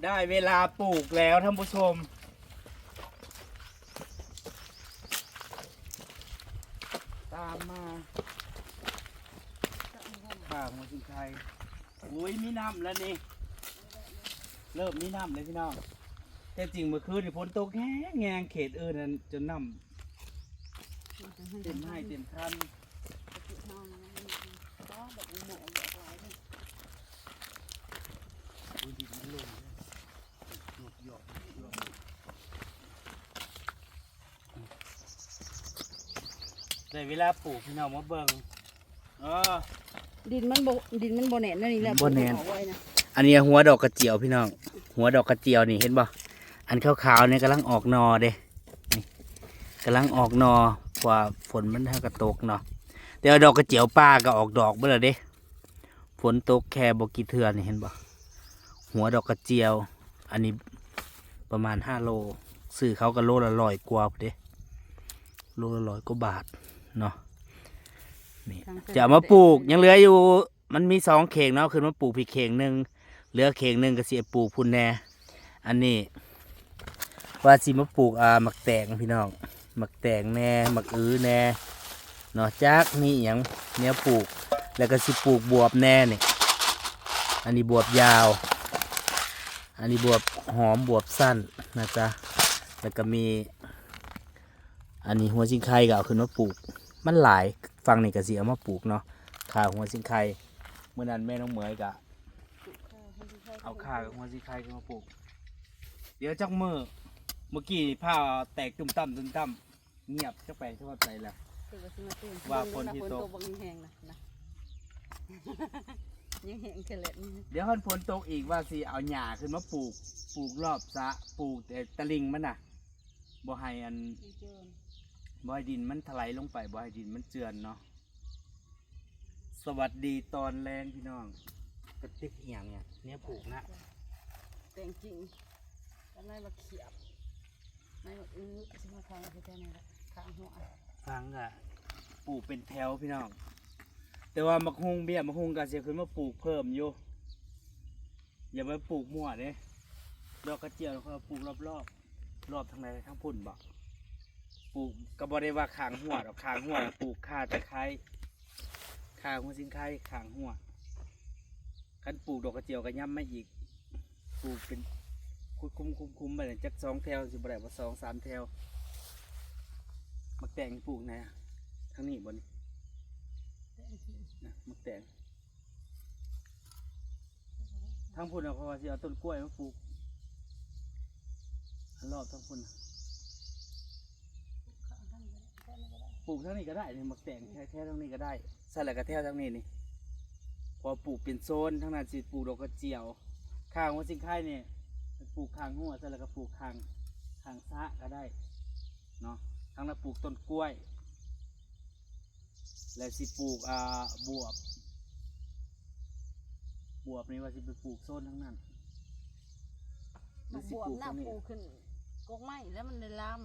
ได้เวลาปลูกแล้วท่านผู้ชมตามมาข้าวหัวชิงไทยอุ้ยมีน้ำแล้วนี่เริ่มมีน้ำเลยพี่น้องแต่จริงเมื่อคืนฝนตกแห้งแงงเขตนั่นจนน้ำเต็มให้เต็มคันได้เวลาปลูกพี่น้องมาเบิ่งดินมันบ่แน่นนั่นนี่แหละ บ่แน่น เอาไว้นะ อันนี้หัวดอกกระเจียวพี่น้องหัวดอกกระเจียวนี่เห็นบ่อันขาวๆเนี่ยกำลังออกนอเด้นี่กำลังออกนอกว่าฝนมันกระตกเนาะแต่ว่าดอกกระเจียวป้าก็ออกดอกเบ้อเด้ฝนตกแค่บกี่เทื่อนี่เห็นบ่หัวดอกกระเจียว อันนี้ประมาณ5 โลซื้อเขาก็โลละ100 กว่าเด้โลละ100 กว่าบาทเนาะนี่จะเอามาปลูกยังเหลืออยู่มันมี2 เข่งเนาะคือมาปลูกพี่เข่งหนึ่งเหลือเข่งหนึ่งก็สิปลูกพุ่นแน่อันนี้ว่าสิมาปลูกหมักแตงพี่น้องหมักแตงแน่หมักแน่เนาะจากนี่อย่างเนี้ยปลูกแล้วก็สิปลูกบวบแน่นี่อันนี้บวบยาวอันนี้บวบหอมบวบสั้นนะจ๊ะแล้วก็มีอันนี้หัวชิงไข่ก็เอาขึ้นมาปลูกมันหลายฟังนี่ก็สิเอามาปลูกเนาะข่าหัวชิงไข่เมื่อนั้นแม่น้องเหมยก็เอาข่ากับหัวชิงไข่ขึ้นมาปลูกเดี๋ยวจักเมื่อกี้ผ้าแตกตุ้มตั้มเงียบจักไปทั่วใจแล้วว่าคนที่ตก บ่แห้งนะยังแห้งแค่แหละนี่ เดี๋ยวฝนตกอีกว่าสิเอาหญ้าขึ้นมาปลูกรอบสระปลูกแต่ตะลิงมันน่ะบ่ให้บ่ให้ดินมันถลายลงไปบ่ให้ดินมันเจือนเนาะสวัสดีตอนแรงพี่น้องกระติกเอียงเนี่ยปลูกนะแต่งจริงแล้วนายมาเขียบนายมาสิมาทางที่แท้นี่แหละข้างหัว ฟังอะปลูกเป็นแถวพี่น้องแต่ว่ามักฮุงเบี้ยมักฮุงก็สิขึ้นมาปลูกเพิ่มอยู่อย่าไปปลูกมั่วเด้ดอกกระเจียวเขาปลูกรอบทางไหนทางพุ่นบ่ปลูกก็บ่ได้ว่าข้างหัวดอกข้างหัวปลูกข่าตะไคร้ข่าหัวสิงไข่ข้างหัวคันปลูกดอกกระเจียวก็ย้ำไม่อีกปลูกเป็นคุ้มไปเลยจัก2 แถวสิบ่ได้ว่า2 3 แถวมักแตงปลูกไหนอะทางนี้บ่นี่นะมักแตงทางพุ่นเขาว่าสิเอาต้นกล้วยมาปลูกรอบทางพุ่นปลูกทางนี้ก็ได้นี่มักแตงแค่ทางนี้ก็ได้ใส่แล้วก็แถวทางนี้นี่พอปลูกเป็นโซนทางนั้นสิปลูกดอกกระเจียวข้างหัวสิงไข่เนี่ยปลูกข้างหัวใส่แล้วก็ปลูกข้างซะก็ได้เนาะทางนั้นปลูกต้นกล้วยและสิปลูกบวบนี่ว่าสิไปปลูกโซนทั้งนั้น บวมหน้าปูขึ้นกกไม้แล้วมันเลยลาม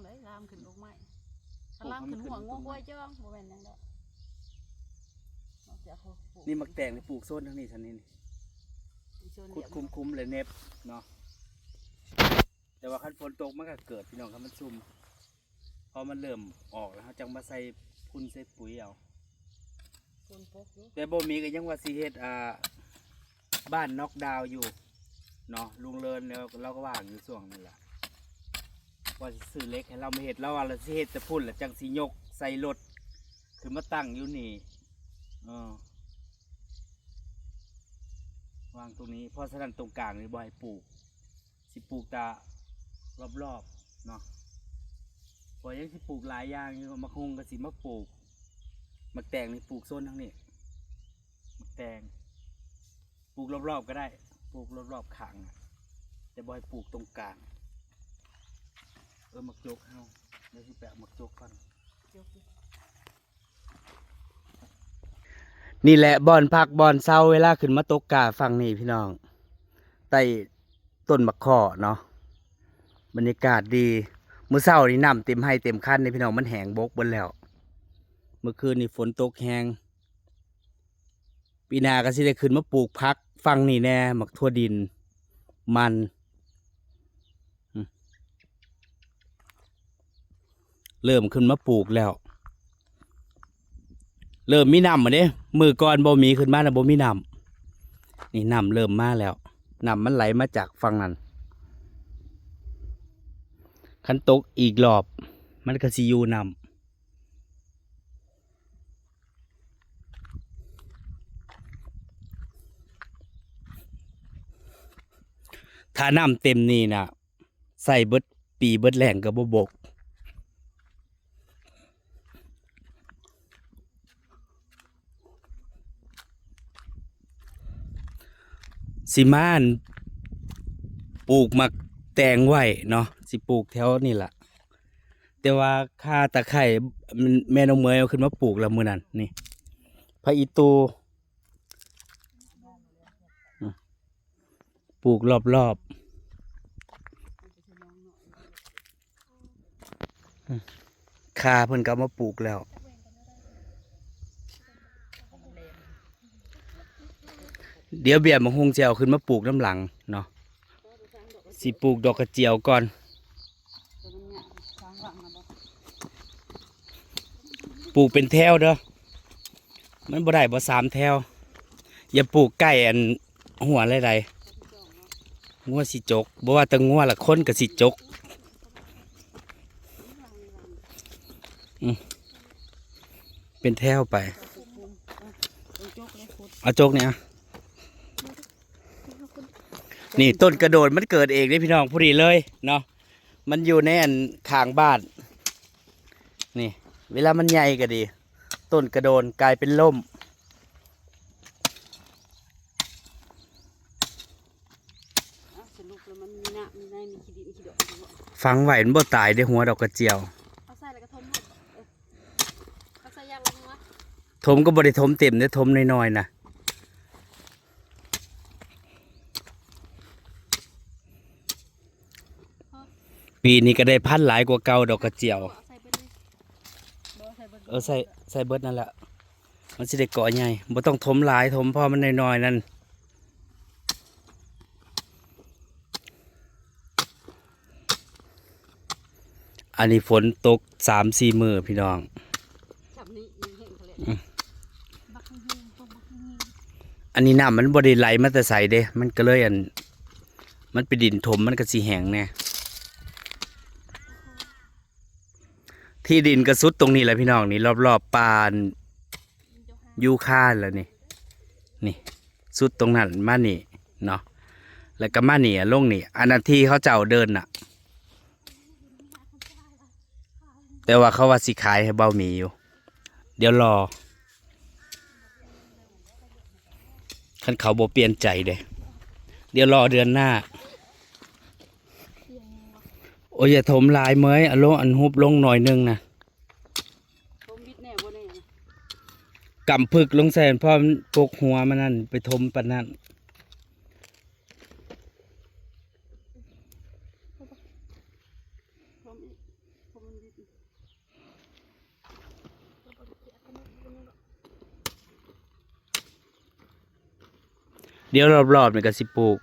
ขึ้นกกไม้ถ้าลามขึ้นหัวงอกล้วยจ้องบ่แม่นยังดอกนี่มักแตงนี่ปลูกโซนทั้งนี้ทันนี้ขุดคุ้มเลยเน็บเนาะแต่ว่าคันฝนตกมันก็เกิดพี่น้องครับมันซุ่มพอมันเริ่มออกแล้วเขาจังมาใส่พุ่นใส่ปุ๋ยเอาแต่บ่มีก็ยังว่าสิเฮ็ดบ้านน็อกดาวอยู่เนาะลุงเลินแล้วเราก็ว่างอยู่ช่วงนั้นแหละว่าสิซื้อเล็กให้เราไม่เฮ็ดแล้วว่าเราสิเฮ็ดแต่พุ่นแหละจังสิยกใส่รถคือมาตั้งอยู่นี่วางตรงนี้เพราะฉะนั้นตรงกลางนี่บ่ให้ปลูกสิปลูกตารอบๆเนาะพอยังสิปลูกหลายอย่างอยู่มะฮุงก็สิมาปลูกมะแตงนี่ปลูกโซนทั้งนี้มะแตงปลูกรอบๆก็ได้ปลูกรอบๆข้างแต่บ่ให้ปลูกตรงกลางมักจกเฮาเดี๋ยวสิแปะมักจกก่อนนี่แหละบอนพักบอนเศร้าเวลาขึ้นมาตกกาฟังนี่พี่น้องใต้ต้นมะขอเนาะบรรยากาศดีมื้อเช้านี่น้ำเต็มให้เต็มคันในพี่น้องมันแห้งบกเบิดแล้วเมื่อคืนนี่ฝนตกแห้งปีหน้าก็สิได้ขึ้นมาปลูกพักฟังนี่แน่หมักทั่วดินมัน เริ่มขึ้นมาปลูกแล้ว เริ่มมีน้ำมาเด้มือก่อนบ่มีขึ้นมาแล้วบ่มีน้ำนี่น้ำเริ่มมาแล้วน้ำมันไหลมาจากฝั่งนั้นคันตกอีกรอบมันก็สิอยู่น้ำถ้าน้ำเต็มนี่นะใส่เบิดปีเบิดแหล่งก็บ่บกสิมานปลูกหมักแตงไว้เนาะสิปลูกแถวนี่แหละแต่ว่าค่าตะไคร่แม่น้องเมยเอาขึ้นมาปลูกแล้วมื้อนั้นนี่พระอีตูปลูกรอบๆค่าเพิ่นก็เอามาปลูกแล้วเดี๋ยวเบียร์มังฮุงจะเอาขึ้นมาปลูกน้ำหลังเนาะสิปลูกดอกกระเจียวก่อนปลูกเป็นแถวเด้อมันบ่ได้บ่3แถวอย่าปลูกใกล้อันหัวอะไรๆงัวสิจกบ่ว่าแต่งัวละคนก็สิจกเป็นแถวไปเอาจกเนี่ยนี่ต้นกระโดดมันเกิดเองนี่พี่น้องผู้ดีเลยเนาะมันอยู่ในอันข้างบ้านนี่เวลามันใหญ่ก็ดีต้นกระโดนกลายเป็นล่มฟังไหวมันบ่ตายได้หัวดอกกระเจียวทมก็บ่ได้ทมเต็มได้ทมน้อยๆนะปีนี้ก็ได้พันหลายกว่าเก่าดอกกระเจียวใส่เบิดนั่นแหละมันสิได้เกาะใหญ่บ่ต้องทมหลายทมพอมันน้อยๆนั่นอันนี้ฝนตก3-4 มื้อพี่น้องอันนี้น้ำมันบ่ได้ไหลมาแต่ใสเด้มันก็เลยมันเป็นดินถมมันก็สิแห้งแน่ที่ดินกระสุดตรงนี้แหละพี่น้องนี่รอบๆปานยูคาแล้วนี่สุดตรงนั้นมานี่เนาะแล้วก็มานี่ลงนี่อันนั้นที่เขาเจ้าเดินน่ะแต่ว่าเขาว่าสิขายให้เบาหมีอยู่เดี๋ยวรอคันเขาบ่เปลี่ยนใจเด้เดี๋ยวรอเดือนหน้าโอ้ยอย่าถมลายเมยอารมณ์อันฮุบลงหน่อยนึงนะกำพึกลงแสนพ่อมันปกหัวมันนั่นไปถมปานนั่นเดี๋ยวรอบๆนี่ก็สิปลูก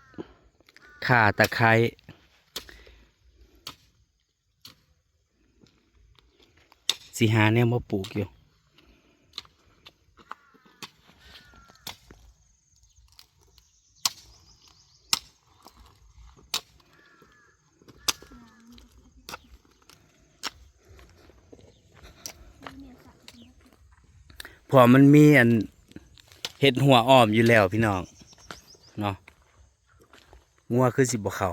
ข่าตะไคร้สิหาแนวมาปลูกอยู่พอมันมีเห็ดหัวอ้อมอยู่แล้วพี่น้องเนาะงัวคือสิบ่เข้า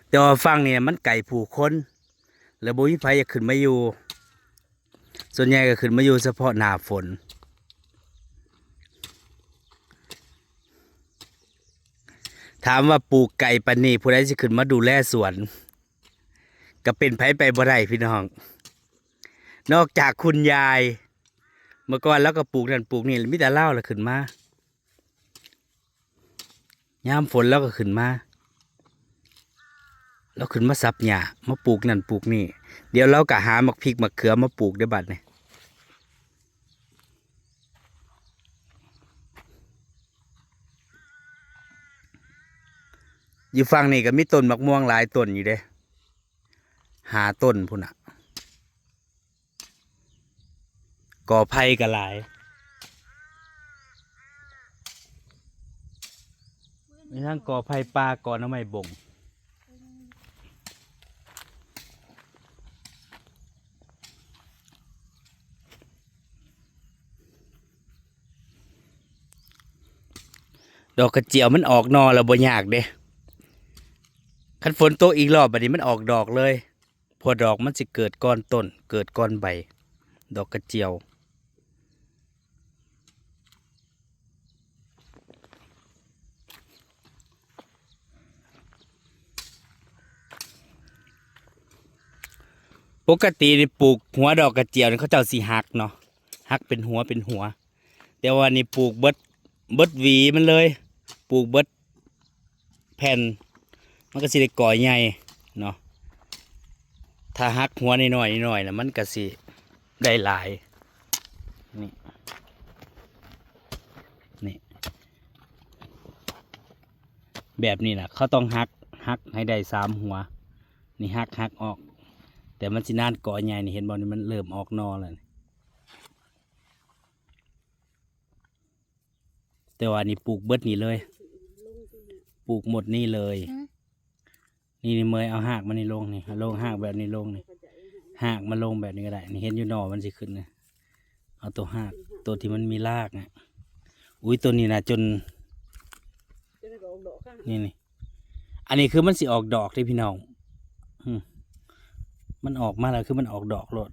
แต่ว่าฟังเนี่ยมันไก่ผู้คนแล้วบ่มีไผอยากขึ้นมาอยู่ส่วนใหญ่ก็ขึ้นมาอยู่เฉพาะหน้าฝนถามว่าปลูกไก่ปานนี้ผู้ใดสิขึ้นมาดูแลสวนก็เป็นไผไปบ่ได้พี่น้องนอกจากคุณยายเมื่อก่อนแล้วก็ปลูกนั่นปลูกนี่มีแต่เล่าแล้วขึ้นมายามฝนแล้วก็ขึ้นมาแล้วขึ้นมาซับหญ้ามาปลูกนั่นปลูกนี่เดี๋ยวเราก็หามักพริกมักเขือมาปลูกได้บัดนี่ อยู่ฝั่งนี้ก็มีต้นมะม่วงหลายต้นอยู่เด้หาต้นพุ่นน่ะกอไผ่ก็หลายมีทั้งกอไผ่ปลากอน้ำไม้บ่งดอกกระเจียวมันออกนอแล้วบ่ยากเด้คันฝนตกอีกรอบบัดนี้มันออกดอกเลยพอดอกมันสิเกิดก้อนต้นเกิดก้อนใบดอกกระเจียวปกตินี่ปลูกหัวดอกกระเจียวนี่เขาเจ้าสิหักเนาะหักเป็นหัวเป็นหัวแต่ว่านี่ปลูกเบิดหวีมันเลยปลูกเบิดแผ่นมันก็สิได้ก่อใหญ่เนาะถ้าหักหัวน้อยๆน้อยๆแล้วมันก็สิได้หลายนี่นี่แบบนี้นะเขาต้องหักให้ได้3 หัวนี่หักออกแต่มันสินานก่อใหญ่นี่เห็นบ่นี่มันเริ่มออกนอแล้วแต่ว่านี่ปลูกเบิดนี่เลยปลูกหมดนี่เลยนี่เมยเอาหากมันนี่ลงนี่ลงหากแบบนี้ลงนี่หากมันลงแบบนี้ก็ได้นี่เห็นอยู่นอมันสิขึ้นนะเอาตัวหากตัวที่มันมีรากนะอุ้ยตัวนี้นะจนนี่อันนี้คือมันสิออกดอกที่พี่น้องมันออกมาแล้วคือมันออกดอกโลด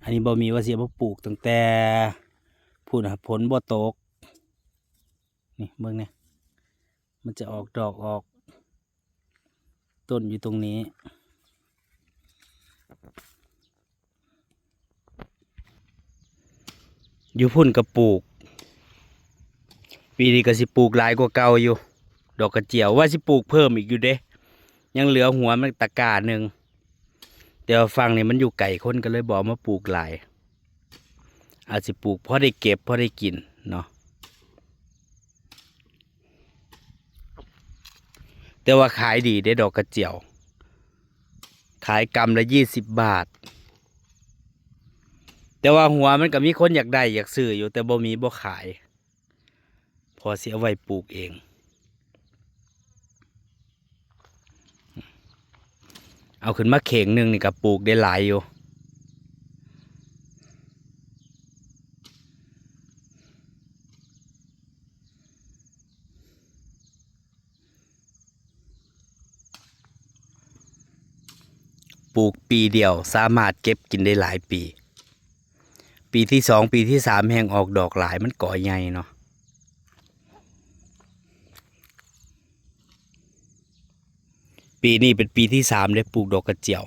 อันนี้บ่มีว่าเสียบ่ปลูกตั้งแต่พูดนะผลบ่ตกนี่เบิ่งเนี่ยมันจะออกดอกออกต้นอยู่ตรงนี้อยู่พุ่นกับปลูกปีนี้ก็สิปลูกหลายกว่าเก่าอยู่ดอกกระเจียวว่าสิปลูกเพิ่มอีกอยู่เด้ยังเหลือหัวมันตะกร้าหนึ่งแต่ว่าฟังนี่มันอยู่ไก่คนก็เลยบอกมาปลูกหลายอาจสิปลูกพอได้เก็บพอได้กินเนาะแต่ว่าขายดีได้ดอกกระเจียวขายกำละ20 บาทแต่ว่าหัวมันก็มีคนอยากได้อยากซื้ออยู่แต่บ่มีบ่ขายพอสิเอาไว้ปลูกเองเอาขึ้นมาเข่งหนึ่งนี่ก็ปลูกได้หลายอยู่ปลูกปีเดียวสามารถเก็บกินได้หลายปีปีที่ 2ปีที่ 3แห่งออกดอกหลายมันก่อใหญ่เนาะปีนี้เป็นปีที่ 3ได้ปลูกดอกกระเจียว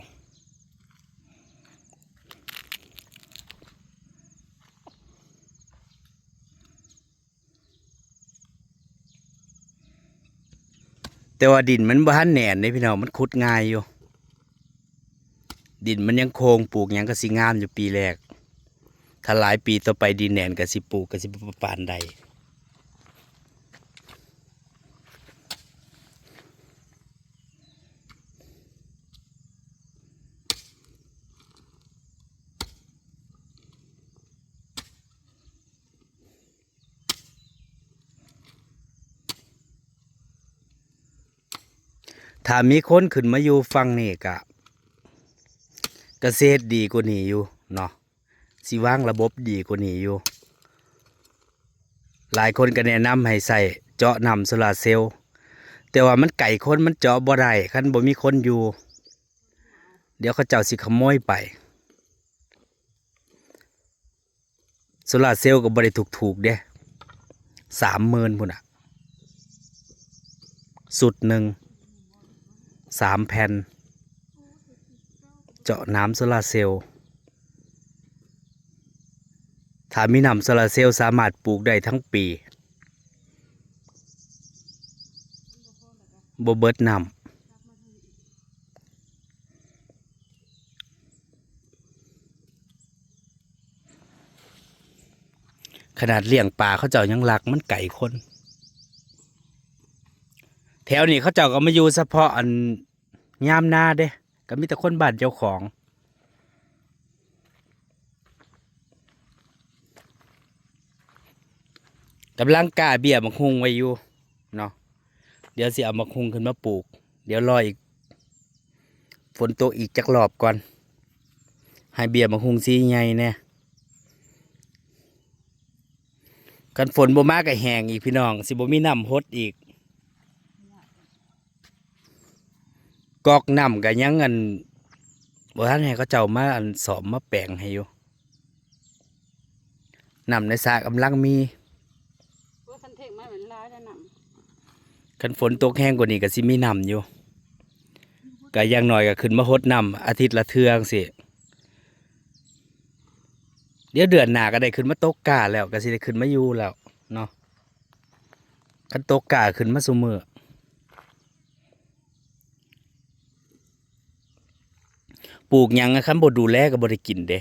แต่ว่าดินมันบ่ทันแน่นเลยพี่น้องมันขุดง่ายอยู่ดินมันยังโคงปลูกยังก็สิงามอยู่ปีแรกถ้าหลายปีต่อไปดินแน่นก็สิปลูกก็สิปานใดถ้ามีคนขึ้นมาอยู่ฝั่งนี้ก็เกษตรดีกว่านี้อยู่เนาะสิวางระบบดีกว่านี้อยู่หลายคนก็แนะนำให้ใส่เจาะน้ำโซลาร์เซลล์แต่ว่ามันไก่คนมันเจาะบ่ได้คันบ่มีคนอยู่เดี๋ยวเขาเจ้าสิขโมยไปโซลาร์เซลล์ก็บ่ได้ถูกๆเด้30,000พุ่นน่ะสุดหนึ่ง3 แผ่นเจาะน้ำโซลาร์เซลล์ถ้ามีน้ำโซลาร์เซลล์สามารถปลูกได้ทั้งปีบ่เบิดน้ำขนาดเลี้ยงปลาเขาเจ้ายังรักมันไก่คน แถวนี้เขาเจ้าก็มาอยู่เฉพาะอันยามหน้าเด้ก็มีแต่คนบ้านเจ้าของกำลังกล้าเบี้ยมักฮุงไว้อยู่เนาะเดี๋ยวสิเอามักฮุงขึ้นมาปลูกเดี๋ยวรออีกฝนตกอีกจักรอบก่อนให้เบี้ยมักฮุงสีใหญ่แน่กันฝนบ่มาก็แห้งอีกพี่น้องสิบ่มีน้ำฮดอีกกอกน้ำก็ยังอันบ่ทันให้เขาเจ้ามาอันสอบมาแปลงให้อยู่น้ำในสระกำลังมี ว่าคันเทงมาเหมือนร้ายแล้วน คันฝนตกแห้งกว่านี้ก็สิมีน้ำอยู่ก็อย่างน้อยก็ขึ้นมาฮดน้ำอาทิตย์ละเทื่อจั่งสิเดี๋ยวเดือนหน้าก็ได้ขึ้นมาตกกาแล้วก็สิได้ขึ้นมาอยู่แล้วเนาะคันตกกาขึ้นมาซุมื้อปลูกหยังอะคันบ่ดูแลก็บ่ได้กินเด้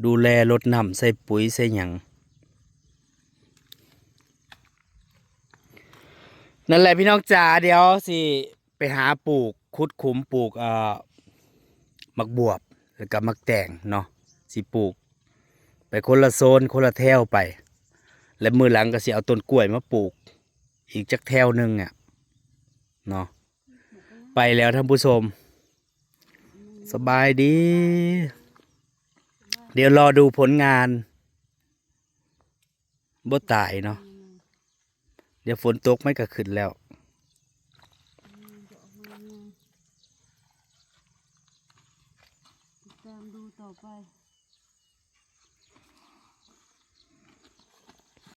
ดูแลรดน้ำใส่ปุ๋ยใส่หยังนั่นแหละพี่น้องจ๋าเดี๋ยวสิไปหาปลูกคุดขุมปลูกมักบวบแล้วก็มักแตงเนาะสิปลูกไปคนละโซนคนละแถวไป และมือหลังก็สิเอาต้นกล้วยมาปลูก อีกจักแถวหนึงอ่ะเนาะไปแล้วท่านผู้ชมสบายดี เดี๋ยวรอดูผลงานบ่ตายเนาะเดี๋ยวฝนตกไม่ก็ขึ้นแล้ว ตามดูต่อไป